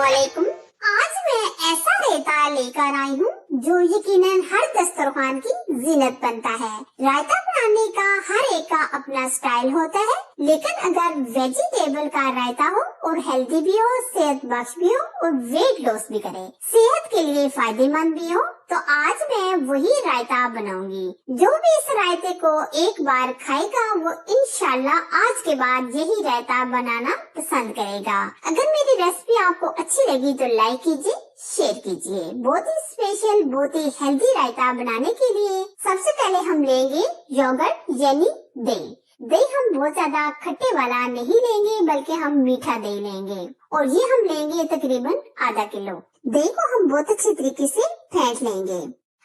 अस्सलामुअलैकुम। आज मैं ऐसा रायता लेकर आई हूँ जो यकीनन हर दस्तरखान की जीनत बनता है। रायता बनाने का हर एक का अपना स्टाइल होता है, लेकिन अगर वेजिटेबल का रायता हो और हेल्दी भी हो, सेहत बख्श भी हो और वेट लॉस भी करे, सेहत के लिए फायदेमंद भी हो, तो आज मैं वही रायता बनाऊंगी। जो भी इस रायते को एक बार खाएगा वो इंशाल्लाह आज के बाद यही रायता बनाना पसंद करेगा। अगर मेरी रेसिपी आपको अच्छी लगी तो लाइक कीजिए, शेयर कीजिए। बहुत ही स्पेशल, बहुत ही हेल्दी रायता बनाने के लिए सबसे पहले हम लेंगे योगर्ट यानी दही। दही हम बहुत ज्यादा खट्टे वाला नहीं लेंगे, बल्कि हम मीठा दही लेंगे और ये हम लेंगे तकरीबन आधा किलो। दही को हम बहुत अच्छी तरीके से फेंट लेंगे।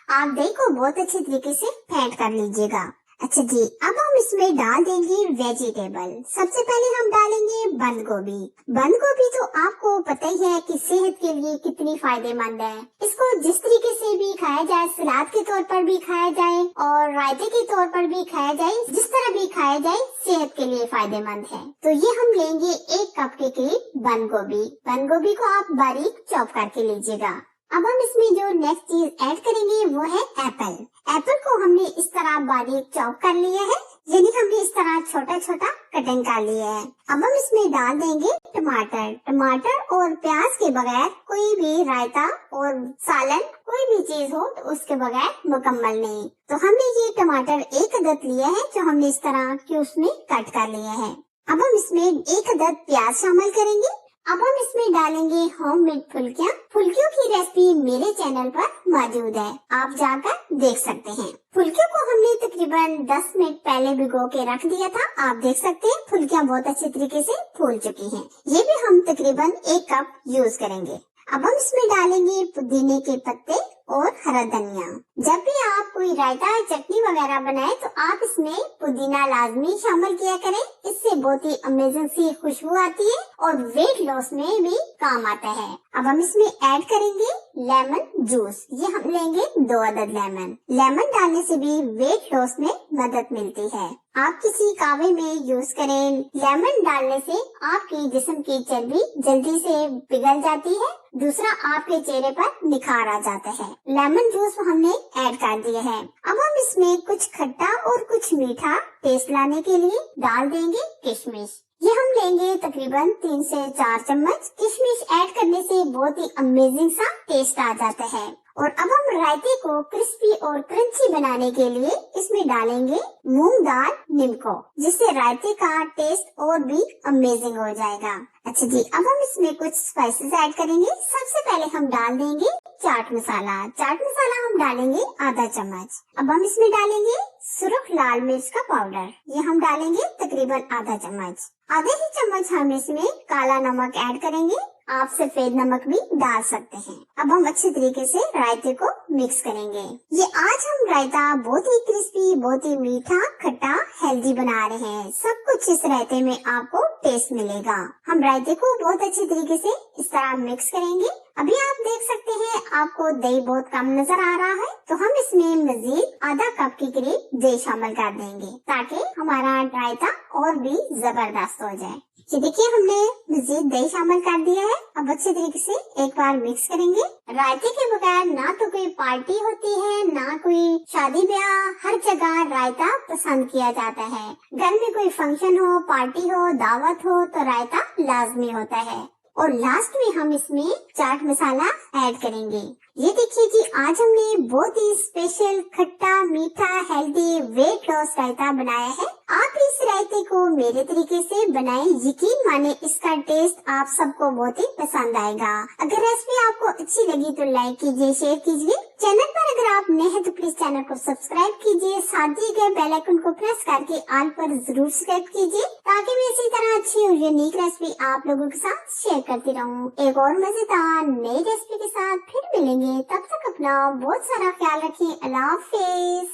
आप दही को बहुत अच्छी तरीके से फेंट कर लीजिएगा। अच्छा जी, अब हम इसमें डाल देंगे वेजिटेबल। सबसे पहले हम डालेंगे बंद गोभी। बंद गोभी तो आपको पता ही है कि सेहत के लिए कितनी फायदेमंद है। इसको जिस तरीके से भी खाया जाए, सलाद के तौर पर भी खाया जाए और रायते के तौर पर भी खाया जाए, जिस तरह भी खाया जाए सेहत के लिए फायदेमंद है। तो ये हम लेंगे 1 कप के करीब बंद गोभी। बंद गोभी को आप बारीक चॉप करके लीजिएगा। अब हम इसमें जो नेक्स्ट चीज ऐड करेंगे वो है एप्पल। एप्पल को हमने इस तरह बारीक चॉप कर लिया है, यानी हमने इस तरह छोटा छोटा कटिंग कर लिया है। अब हम इसमें डाल देंगे टमाटर। टमाटर और प्याज के बगैर कोई भी रायता और सालन कोई भी चीज हो तो उसके बगैर मुकम्मल नहीं। तो हमने ये टमाटर 1 अदद लिया है जो हमने इस तरह क्यूब्स में कट कर लिया है। अब हम इसमें 1 अदद प्याज शामिल करेंगे। अब हम इसमें डालेंगे होममेड फुल्कियाँ। फुल्कियों की रेसिपी मेरे चैनल पर मौजूद है, आप जाकर देख सकते हैं। फुल्कियों को हमने तकरीबन 10 मिनट पहले भिगो के रख दिया था। आप देख सकते हैं फुल्कियाँ बहुत अच्छे तरीके से फूल चुकी हैं। ये भी हम तकरीबन 1 कप यूज करेंगे। अब हम इसमें डालेंगे पुदीने के पत्ते और हरा धनिया। जब भी आप कोई रायता चटनी वगैरह बनाए तो आप इसमें पुदीना लाजमी शामिल किया करें। इससे बहुत ही अमेजिंग सी खुशबू आती है और वेट लॉस में भी काम आता है। अब हम इसमें ऐड करेंगे लेमन जूस। ये हम लेंगे 2 अदद लेमन। लेमन डालने से भी वेट लॉस में मदद मिलती है। आप किसी कावे में यूज करें। लेमन डालने से आपके जिस्म की चर्बी जल्दी से पिघल जाती है। दूसरा, आपके चेहरे पर निखार आ जाता है। लेमन जूस हमने ऐड कर दिया है। अब हम इसमें कुछ खट्टा और कुछ मीठा टेस्ट लाने के लिए डाल देंगे किशमिश। ये हम लेंगे तकरीबन 3 से 4 चम्मच। किशमिश ऐड करने से बहुत ही अमेजिंग सा टेस्ट आ जाता है। और अब हम रायते को क्रिस्पी और क्रंची बनाने के लिए इसमें डालेंगे मूंग दाल निम्को, जिससे रायते का टेस्ट और भी अमेजिंग हो जाएगा। अच्छा जी, अब हम इसमें कुछ स्पाइसेस ऐड करेंगे। सबसे पहले हम डाल देंगे चाट मसाला। चाट मसाला हम डालेंगे आधा चम्मच। अब हम इसमें डालेंगे सुर्ख लाल मिर्च का पाउडर। ये हम डालेंगे तकरीबन आधा चम्मच। आधे ही चम्मच हम इसमें काला नमक ऐड करेंगे। आप सफेद नमक भी डाल सकते हैं। अब हम अच्छे तरीके से रायते को मिक्स करेंगे। ये आज हम रायता बहुत ही क्रिस्पी, बहुत ही मीठा, खट्टा, हेल्दी बना रहे हैं। सब कुछ इस रायते में आपको टेस्ट मिलेगा। हम रायते को बहुत अच्छे तरीके से इस तरह मिक्स करेंगे। अभी आप देख सकते हैं आपको दही बहुत कम नजर आ रहा है, तो हम इसमें मजीद आधा कप के करीब दही शामिल कर देंगे ताकि हमारा रायता और भी जबरदस्त हो जाए। ये देखिए हमने मजीद दही शामिल कर दिया है। अब अच्छे तरीके से एक बार मिक्स करेंगे। रायते के बगैर ना तो कोई पार्टी होती है, ना कोई शादी ब्याह। हर जगह रायता पसंद किया जाता है। घर में कोई फंक्शन हो, पार्टी हो, दावत हो तो रायता लाजमी होता है। और लास्ट में हम इसमें चाट मसाला ऐड करेंगे। ये देखिए जी, आज हमने बहुत ही स्पेशल खट्टा मीठा हेल्दी वेट लॉस रायता बनाया है। आप इस रायते को मेरे तरीके से बनाएं, यकीन माने इसका टेस्ट आप सबको बहुत ही पसंद आएगा। अगर रेसिपी आपको अच्छी लगी तो लाइक कीजिए, शेयर कीजिए। चैनल पर अगर आप नए हैं तो प्लीज चैनल को सब्सक्राइब कीजिए। साथ दिए गए बेल आइकन को प्रेस करके ऑल पर जरूर सेलेक्ट कीजिए ताकि मैं इसी तरह अच्छी और यूनिक रेसिपी आप लोगों के साथ शेयर करती रहूं। एक और मजेदार नई रेसिपी के साथ फिर मिलेंगे। तब तक अपना बहुत सारा ख्याल रखिए। अल्लाह हाफिज।